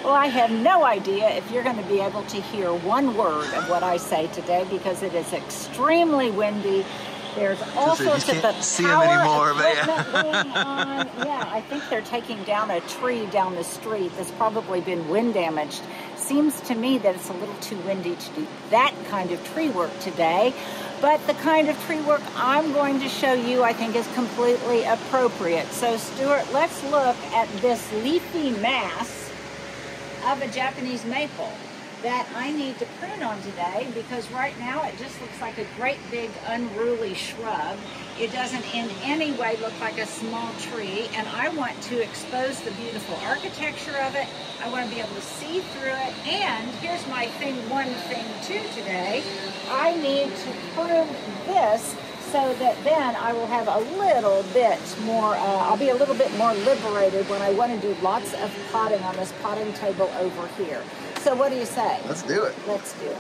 Well, I have no idea if you're going to be able to hear one word of what I say today because it is extremely windy. There's all sorts of the power equipment going on. Yeah, I think they're taking down a tree down the street that's probably been wind damaged. Seems to me that it's a little too windy to do that kind of tree work today. But the kind of tree work I'm going to show you, I think, is completely appropriate. So, Stuart, let's look at this leafy mass of a Japanese maple that I need to prune on today, because right now it just looks like a great big unruly shrub. It doesn't in any way look like a small tree, and I want to expose the beautiful architecture of it. I want to be able to see through it, and here's my one thing too today. I need to prune this so that then I will have a little bit more, I'll be a little bit more liberated when I want to do lots of potting on this potting table over here. So what do you say? Let's do it. Let's do it.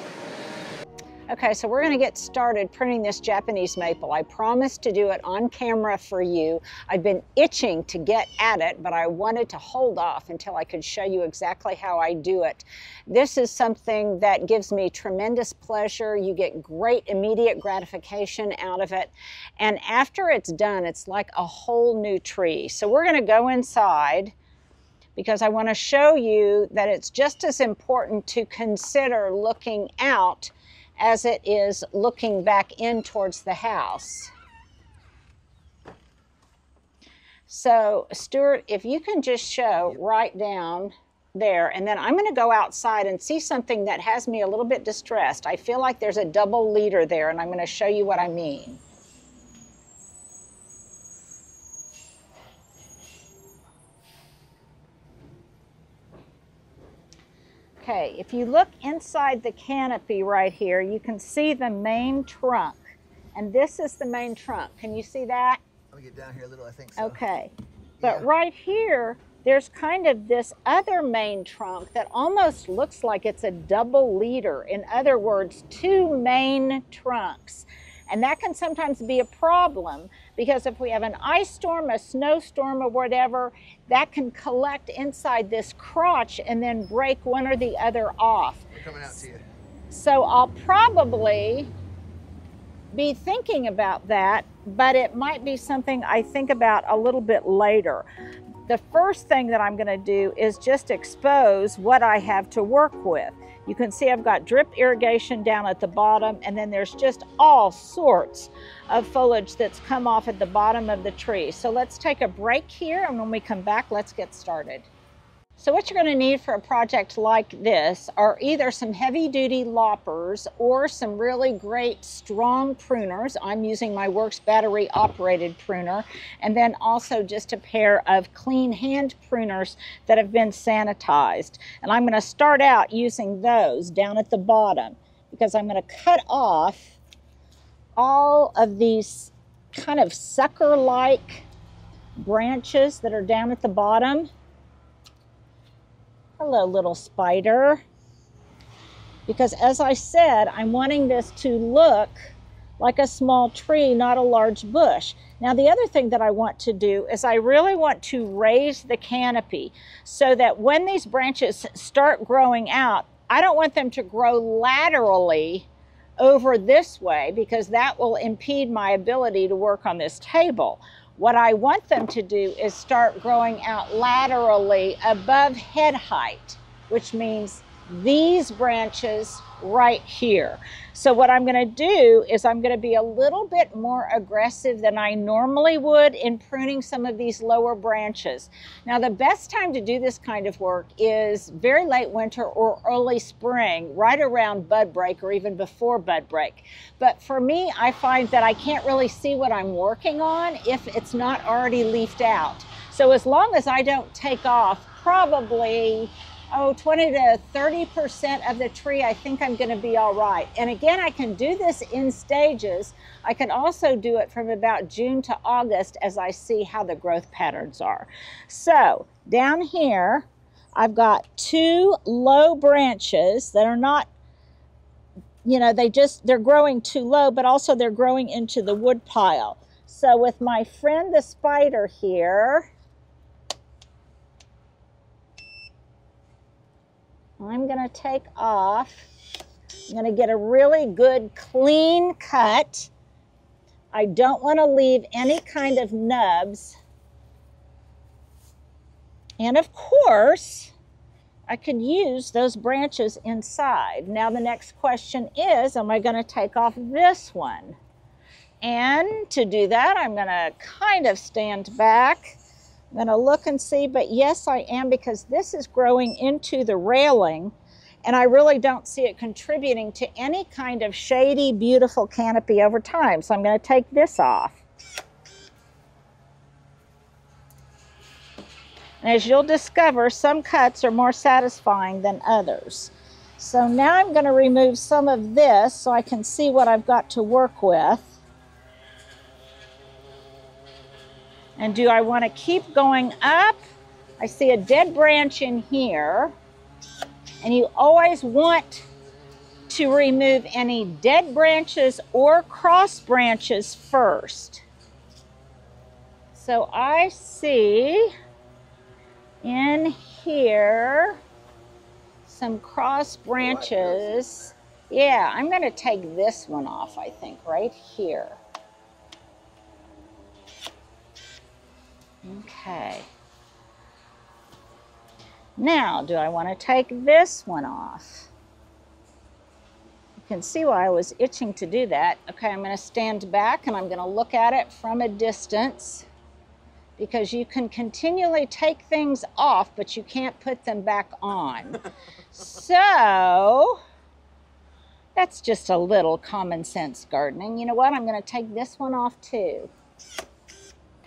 Okay, so we're going to get started pruning this Japanese maple. I promised to do it on camera for you. I've been itching to get at it, but I wanted to hold off until I could show you exactly how I do it. This is something that gives me tremendous pleasure. You get great immediate gratification out of it. And after it's done, it's like a whole new tree. So we're going to go inside, because I want to show you that it's just as important to consider looking out as it is looking back in towards the house. So, Stuart, if you can just show right down there, and then I'm going to go outside and see something that has me a little bit distressed. I feel like there's a double leader there, and I'm going to show you what I mean. Okay, if you look inside the canopy right here, you can see the main trunk. And this is the main trunk. Can you see that? Let me get down here a little, I think so. Okay. But right here, there's kind of this other main trunk that almost looks like it's a double leader. In other words, two main trunks. And that can sometimes be a problem, because if we have an ice storm, a snowstorm, or whatever, that can collect inside this crotch and then break one or the other off. They're coming out to you. So I'll probably be thinking about that, but it might be something I think about a little bit later. The first thing that I'm going to do is just expose what I have to work with. You can see I've got drip irrigation down at the bottom, and then there's just all sorts of foliage that's come off at the bottom of the tree. So let's take a break here, and when we come back, let's get started. So what you're going to need for a project like this are either some heavy-duty loppers or some really great strong pruners. I'm using my Works battery-operated pruner, and then also just a pair of clean hand pruners that have been sanitized. And I'm going to start out using those down at the bottom, because I'm going to cut off all of these kind of sucker-like branches that are down at the bottom. Hello, little spider. Because as I said, I'm wanting this to look like a small tree, not a large bush. Now, the other thing that I want to do is I really want to raise the canopy so that when these branches start growing out, I don't want them to grow laterally over this way, because that will impede my ability to work on this table. What I want them to do is start growing out laterally above head height, which means these branches right here. So what I'm going to do is I'm going to be a little bit more aggressive than I normally would in pruning some of these lower branches. Now, the best time to do this kind of work is very late winter or early spring, right around bud break or even before bud break. But for me, I find that I can't really see what I'm working on if it's not already leafed out. So as long as I don't take off probably 20 to 30% of the tree, I think I'm going to be all right. And again, I can do this in stages. I can also do it from about June to August as I see how the growth patterns are. So down here, I've got two low branches that are not, you know, they're growing too low, but also they're growing into the wood pile. So with my friend the spider here, I'm going to take off. I'm going to get a really good clean cut. I don't want to leave any kind of nubs. And of course, I could use those branches inside. Now the next question is, am I going to take off this one? And to do that, I'm going to kind of stand back. I'm going to look and see, but yes, I am, because this is growing into the railing, and I really don't see it contributing to any kind of shady, beautiful canopy over time. So I'm going to take this off. And as you'll discover, some cuts are more satisfying than others. So now I'm going to remove some of this so I can see what I've got to work with. And do I want to keep going up? I see a dead branch in here. And you always want to remove any dead branches or cross branches first. So I see in here some cross branches. Yeah, I'm going to take this one off, I think, right here. Okay. Now, do I want to take this one off? You can see why I was itching to do that. Okay, I'm going to stand back and I'm going to look at it from a distance, because you can continually take things off, but you can't put them back on. So, that's just a little common sense gardening. You know what? I'm going to take this one off too.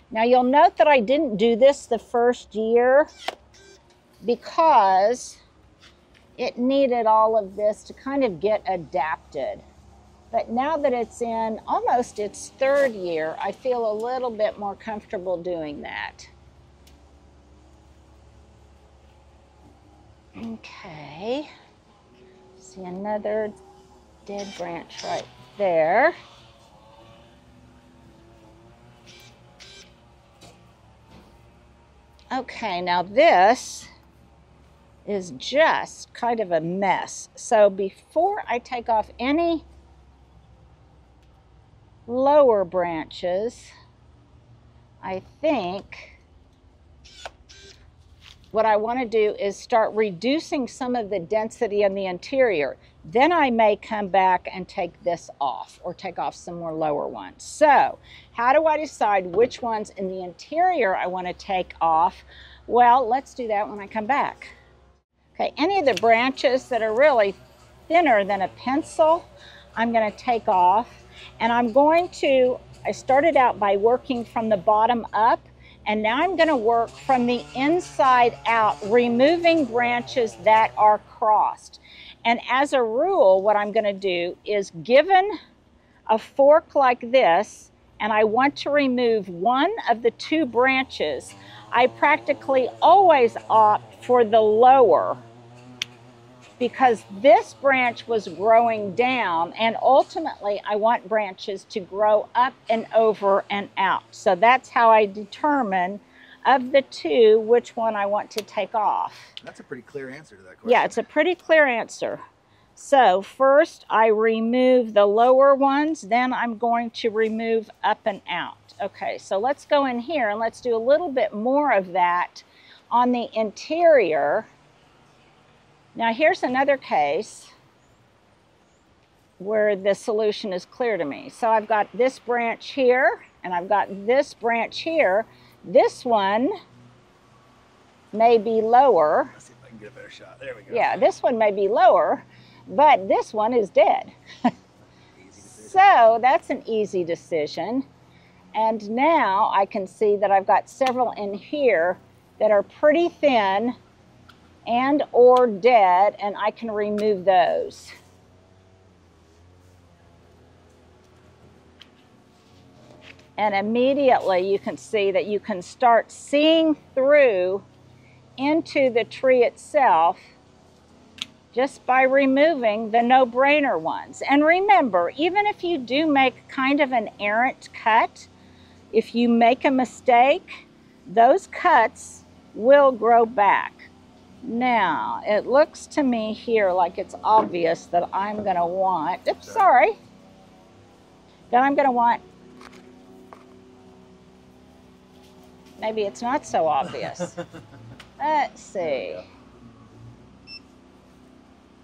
Now, you'll note that I didn't do this the first year, because it needed all of this to kind of get adapted. But now that it's in almost its third year, I feel a little bit more comfortable doing that. Okay. See another dead branch right there. Okay, now this is just kind of a mess. So before I take off any lower branches, I think what I want to do is start reducing some of the density in the interior. Then I may come back and take this off, or take off some more lower ones. So how do I decide which ones in the interior I want to take off? Well, let's do that when I come back. Okay, any of the branches that are really thinner than a pencil, I'm going to take off. And I started out by working from the bottom up, and now I'm going to work from the inside out, removing branches that are crossed. And as a rule, what I'm going to do is, given a fork like this, and I want to remove one of the two branches, I practically always opt for the lower, because this branch was growing down, and ultimately I want branches to grow up and over and out. So that's how I determine, of the two, which one I want to take off. That's a pretty clear answer to that question. Yeah, it's a pretty clear answer. So first I remove the lower ones, then I'm going to remove up and out. Okay, so let's go in here and let's do a little bit more of that on the interior. Now here's another case where the solution is clear to me. So I've got this branch here, and I've got this branch here. This one may be lower. Let's see if I can get a better shot. There we go. Yeah, this one may be lower, but this one is dead. So that's an easy decision. And now I can see that I've got several in here that are pretty thin and or dead, and I can remove those. And immediately you can see that you can start seeing through into the tree itself just by removing the no-brainer ones. And remember, even if you do make kind of an errant cut, if you make a mistake, those cuts will grow back. Now, it looks to me here like it's obvious that I'm going to want, oops, sorry, that I'm going to want, maybe it's not so obvious. Let's see.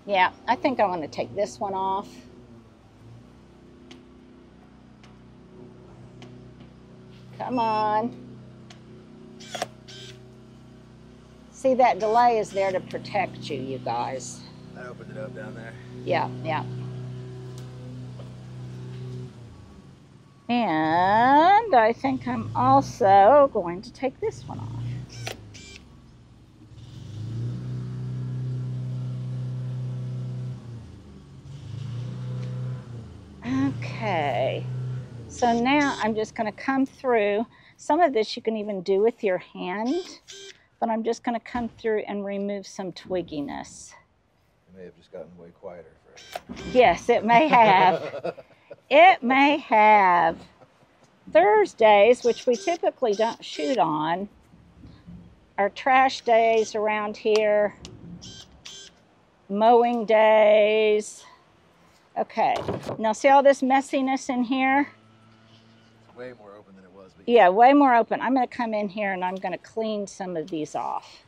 Yeah, I think I want to take this one off. Come on. See, that delay is there to protect you, you guys. I opened it up down there. Yeah, yeah. And I think I'm also going to take this one off. Okay. So now I'm just going to come through. Some of this you can even do with your hand, but I'm just going to come through and remove some twigginess. It may have just gotten way quieter for Yes, it may have. It may have. Thursdays, which we typically don't shoot on, are trash days around here, mowing days. Okay, now see all this messiness in here? It's way more open than it was. But yeah, way more open. I'm going to come in here and I'm going to clean some of these off.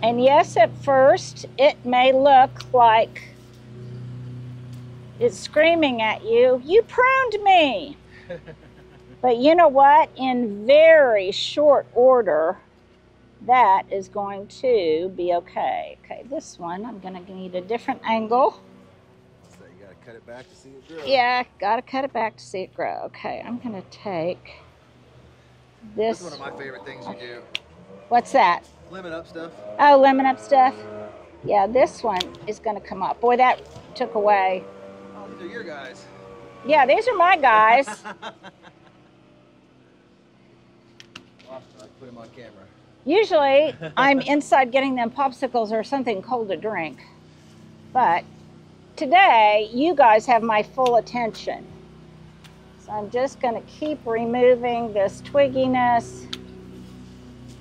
And yes, at first, it may look like it's screaming at you, you pruned me. But you know what? In very short order, that is going to be okay. Okay, this one, I'm going to need a different angle. So you got to cut it back to see it grow. Yeah, got to cut it back to see it grow. Okay, I'm going to take this. That's one of my favorite things you do. What's that? Lemon up stuff. Oh, lemon up stuff. Yeah, this one is going to come up. Boy, that took away. Oh, these are your guys. Yeah, these are my guys. Put them on camera. Usually, I'm inside getting them popsicles or something cold to drink. But today, you guys have my full attention. So I'm just going to keep removing this twigginess.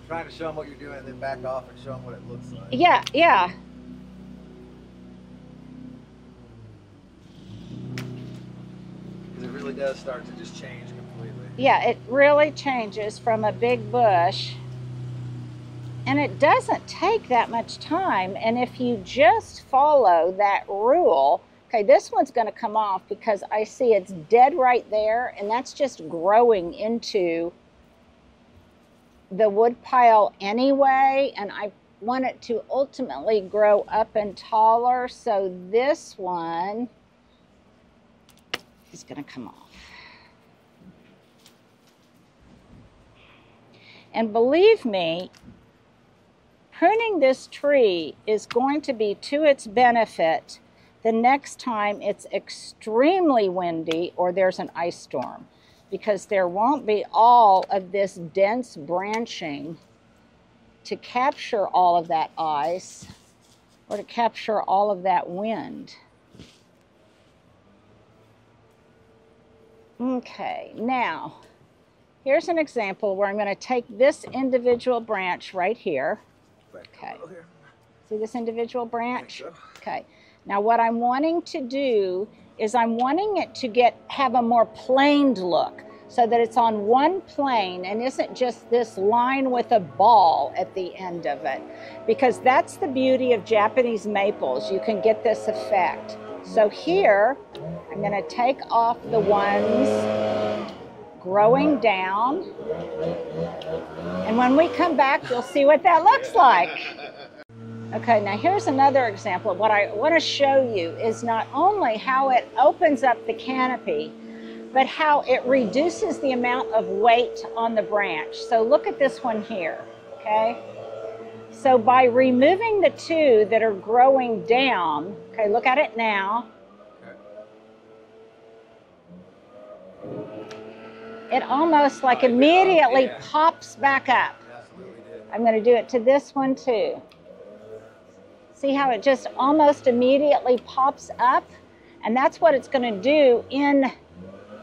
Trying to show them what you're doing and then back off and show them what it looks like. Yeah, yeah. Because it really does start to just change completely. Yeah, it really changes from a big bush. And it doesn't take that much time. And if you just follow that rule, okay, this one's going to come off because I see it's dead right there, and that's just growing into the wood pile anyway, and I want it to ultimately grow up and taller, so this one is going to come off. And believe me, pruning this tree is going to be to its benefit the next time it's extremely windy or there's an ice storm, because there won't be all of this dense branching to capture all of that ice or to capture all of that wind. Okay, now here's an example where I'm going to take this individual branch right here. Okay, see this individual branch? So. Okay, now what I'm wanting to do is I'm wanting it to have a more planed look, so that it's on one plane and isn't just this line with a ball at the end of it, because that's the beauty of Japanese maples. You can get this effect. So here, I'm going to take off the ones growing down, and when we come back, you'll see what that looks like. Okay, now here's another example. What I want to show you is not only how it opens up the canopy, but how it reduces the amount of weight on the branch. So look at this one here, okay? So by removing the two that are growing down, okay, look at it now. It almost like immediately pops back up. I'm going to do it to this one too. See how it just almost immediately pops up? And that's what it's going to do in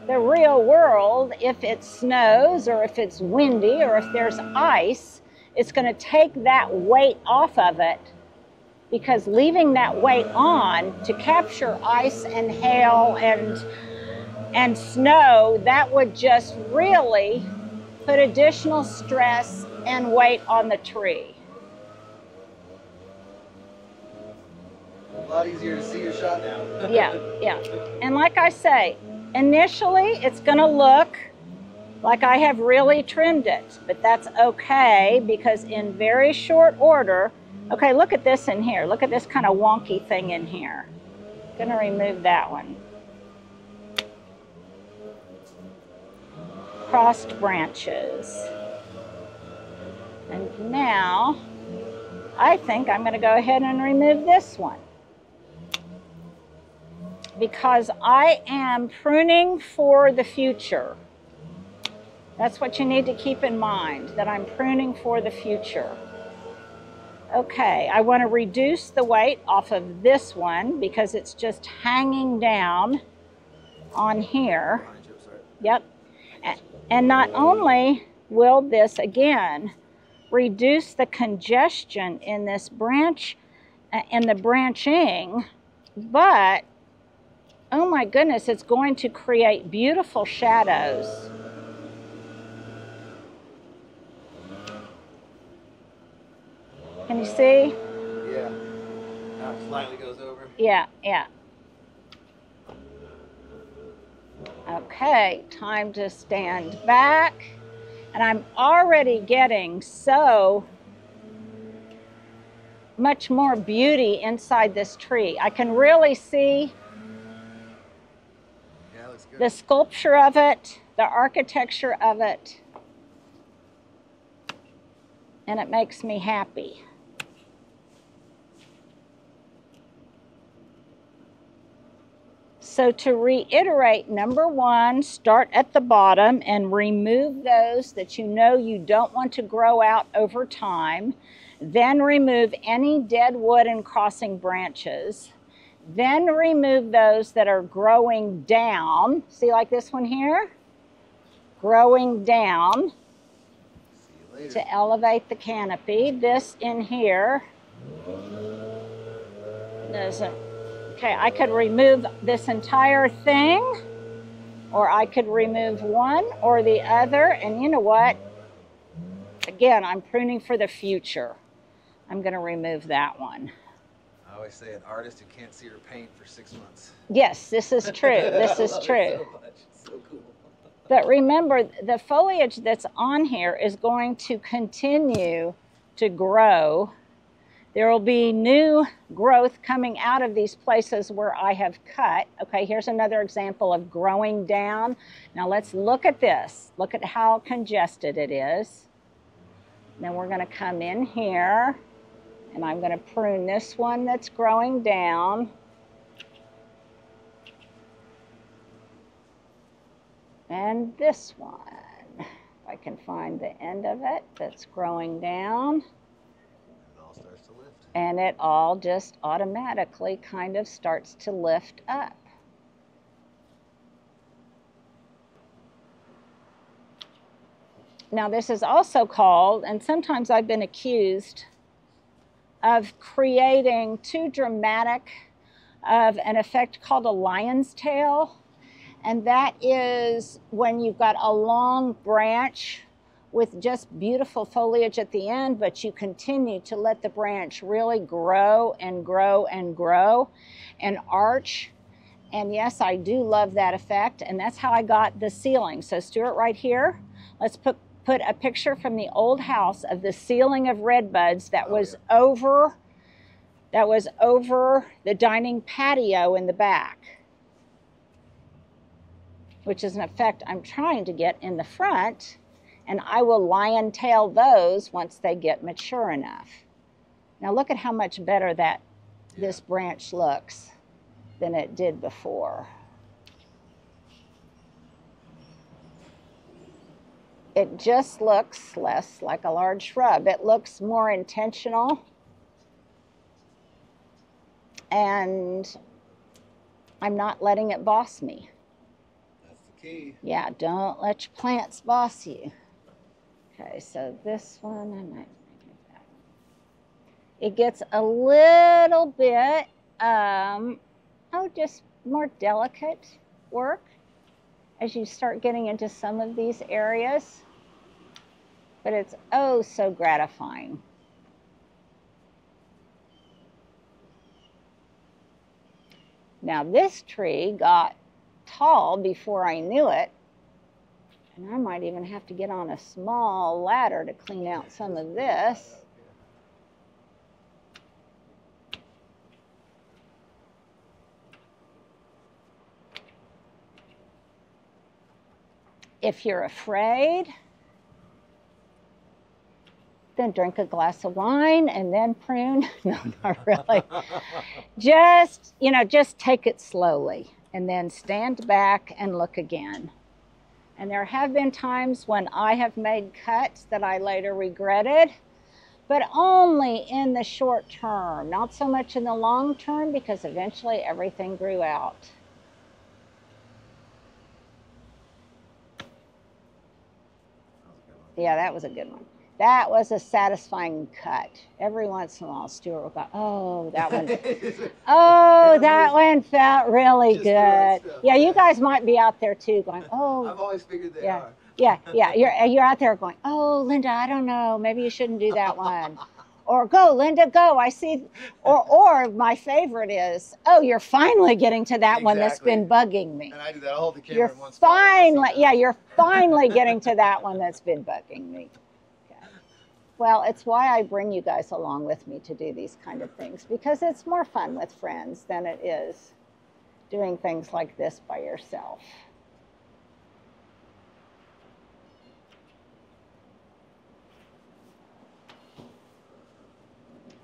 the real world. If it snows or if it's windy or if there's ice, it's going to take that weight off of it, because leaving that weight on to capture ice and hail and snow, that would just really put additional stress and weight on the tree. A lot easier to see your shot now. Yeah. And like I say, initially it's going to look like I have really trimmed it, but that's okay, because in very short order, okay, look at this in here. Look at this kind of wonky thing in here. I'm going to remove that one. Crossed branches. And now I think I'm going to go ahead and remove this one, because I am pruning for the future. That's what you need to keep in mind, that I'm pruning for the future. Okay, I want to reduce the weight off of this one because it's just hanging down on here. Yep. And not only will this, again, reduce the congestion in this branch, in the branching, but, oh my goodness, it's going to create beautiful shadows. Can you see? Yeah. Now it slightly goes over. Yeah. Okay, time to stand back. And I'm already getting so much more beauty inside this tree. I can really see the sculpture of it, the architecture of it, and it makes me happy. So to reiterate, number one, start at the bottom and remove those that you know you don't want to grow out over time. Then remove any dead wood and crossing branches. Then remove those that are growing down. See, like this one here? Growing down to elevate the canopy. This in here doesn't. Okay, I could remove this entire thing, or I could remove one or the other. And you know what? Again, I'm pruning for the future. I'm going to remove that one. I always say an artist who can't see her paint for 6 months. Yes, this is true. This is true. So much. It's so cool. But remember, the foliage that's on here is going to continue to grow. There will be new growth coming out of these places where I have cut. Okay, here's another example of growing down. Now let's look at this. Look at how congested it is. Then we're going to come in here, and I'm going to prune this one that's growing down. And this one, if I can find the end of it, that's growing down. And it all just automatically kind of starts to lift up. Now this is also called, and sometimes I've been accused of creating too dramatic of an effect called a lion's tail. And that is when you've got a long branch with just beautiful foliage at the end, but you continue to let the branch really grow and grow and grow and arch. And yes, I do love that effect, and that's how I got the ceiling. So Stuart, right here, let's put a picture from the old house of the ceiling of redbuds that was over the dining patio in the back, which is an effect I'm trying to get in the front. And I will lion tail those once they get mature enough. Now look at how much better that this branch looks than it did before. It just looks less like a large shrub. It looks more intentional. And I'm not letting it boss me. That's the key. Yeah, don't let your plants boss you. Okay, so this one, I might do that. It gets a little bit, just more delicate work as you start getting into some of these areas. But it's oh so gratifying. Now this tree got tall before I knew it, and I might even have to get on a small ladder to clean out some of this. If you're afraid, then drink a glass of wine and then prune. No, not really. Just take it slowly and then stand back and look again. And there have been times when I have made cuts that I later regretted, but only in the short term, not so much in the long term, because eventually everything grew out. Yeah, that was a good one. That was a satisfying cut. Every once in a while, Stuart will go, oh, that one. Oh, that one felt really good. Right stuff, yeah, you guys might be out there too going, oh. I've always figured they are. Yeah. You're out there going, oh, Linda, I don't know. Maybe you shouldn't do that one. Or go, Linda, go. I see. Or my favorite is, oh, you're finally getting to that one that's been bugging me. And I do that. I'll hold the camera in one spot. You're finally getting to that one that's been bugging me. Okay. Well, it's why I bring you guys along with me to do these kind of things, because it's more fun with friends than it is doing things like this by yourself.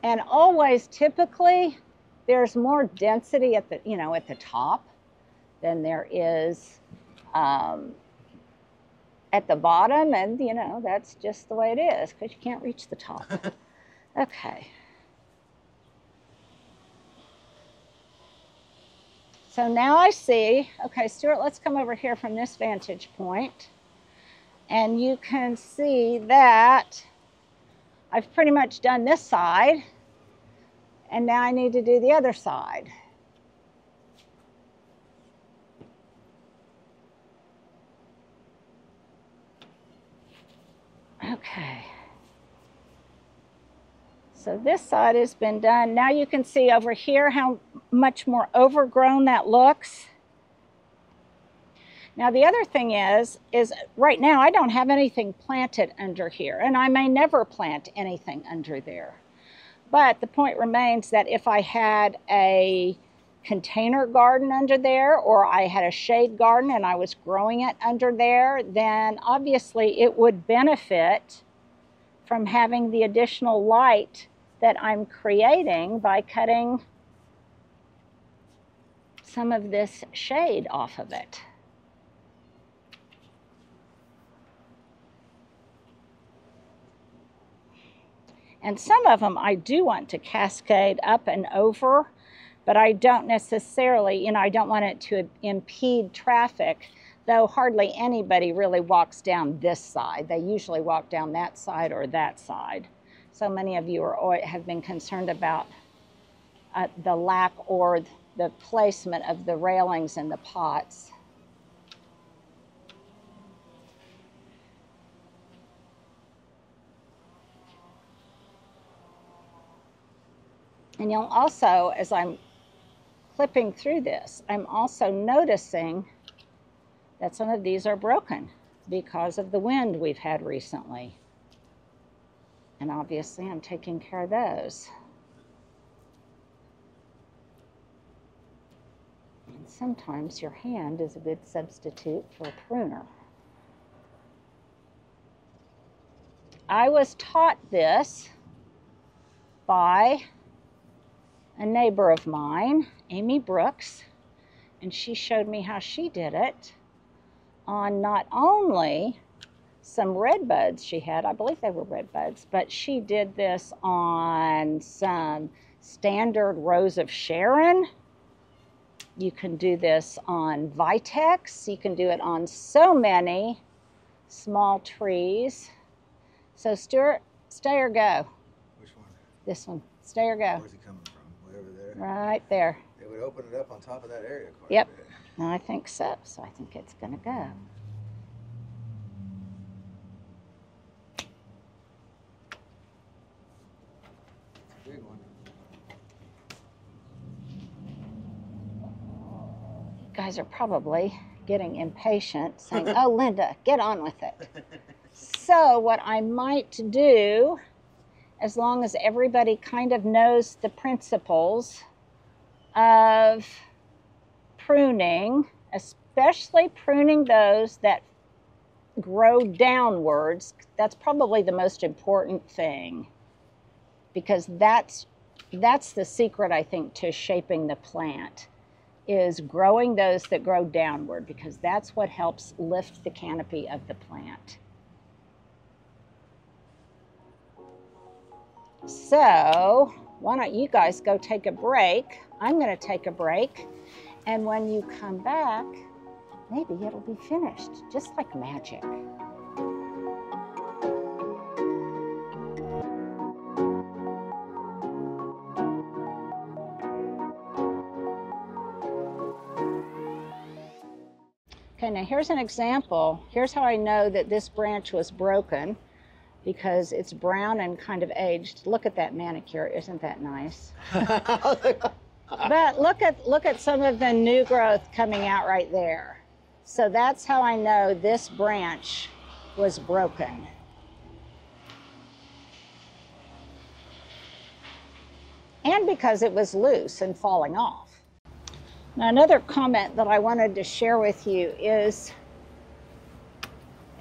And always, typically, there's more density at the top than there is at the bottom, and that's just the way it is because you can't reach the top. Okay. So now I see. Okay, Stuart, let's come over here from this vantage point, and you can see that I've pretty much done this side, and now I need to do the other side. Okay. So this side has been done. Now you can see over here how much more overgrown that looks. Now the other thing is right now I don't have anything planted under here, and I may never plant anything under there. But the point remains that if I had a container garden under there, or I had a shade garden and I was growing it under there, then obviously it would benefit from having the additional light that I'm creating by cutting some of this shade off of it. And some of them I do want to cascade up and over, but I don't necessarily, I don't want it to impede traffic, though hardly anybody really walks down this side. They usually walk down that side or that side. So many of you have been concerned about the lack or the placement of the railings in the pots. And you'll also, as I'm clipping through this, I'm also noticing that some of these are broken because of the wind we've had recently. And obviously I'm taking care of those. And sometimes your hand is a good substitute for a pruner. I was taught this by a neighbor of mine, Amy Brooks, and she showed me how she did it on not only some red buds she had, I believe they were red buds, but she did this on some standard Rose of Sharon You can do this on Vitex. You can do it on so many small trees. So Stuart, stay or go? Which one? This one. Stay or go? Where's he coming from? Way over there? Right there. It would open it up on top of that area quite Yep. a bit. I think so. So I think it's going to go. Big one. You guys are probably getting impatient, saying, oh, Linda, get on with it. So what I might do, as long as everybody kind of knows the principles of pruning, especially pruning those that grow downwards, that's probably the most important thing, because that's the secret, I think, to shaping the plant, is growing those that grow downward, because that's what helps lift the canopy of the plant. So why don't you guys go take a break? I'm going to take a break, and when you come back, maybe it'll be finished, just like magic. Okay, now here's an example. Here's how I know that this branch was broken, because it's brown and kind of aged. Look at that manicure, isn't that nice? But look at some of the new growth coming out right there. So that's how I know this branch was broken. And because it was loose and falling off. Now, another comment that I wanted to share with you is,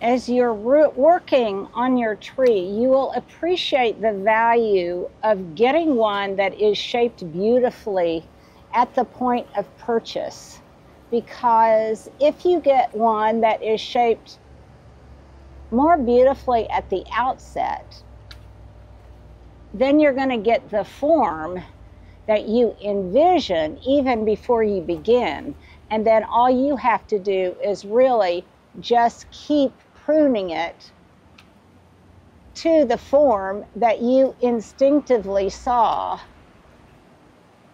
as you're working on your tree, you will appreciate the value of getting one that is shaped beautifully at the point of purchase. Because if you get one that is shaped more beautifully at the outset, then you're going to get the form that you envision even before you begin. And then all you have to do is really just keep pruning it to the form that you instinctively saw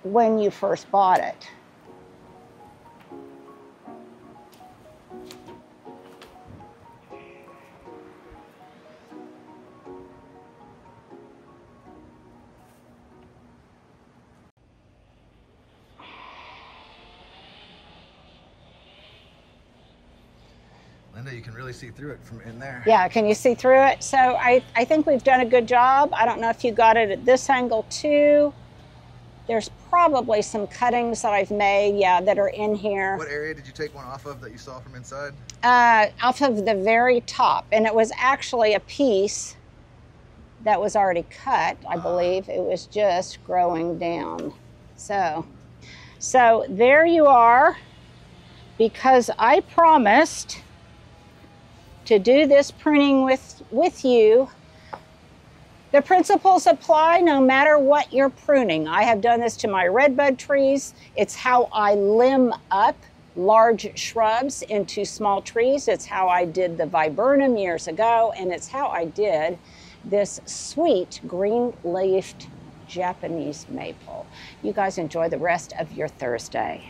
when you first bought it. Linda, you can really see through it from in there. Yeah, can you see through it? So I think we've done a good job. I don't know if you got it at this angle too. There's probably some cuttings that I've made, yeah, that are in here. What area did you take one off of that you saw from inside? Off of the very top. And it was actually a piece that was already cut, I believe. It was just growing down. So there you are. Because I promised to do this pruning with you, the principles apply no matter what you're pruning. I have done this to my redbud trees. It's how I limb up large shrubs into small trees. It's how I did the viburnum years ago, and it's how I did this sweet green-leafed Japanese maple. You guys enjoy the rest of your Thursday.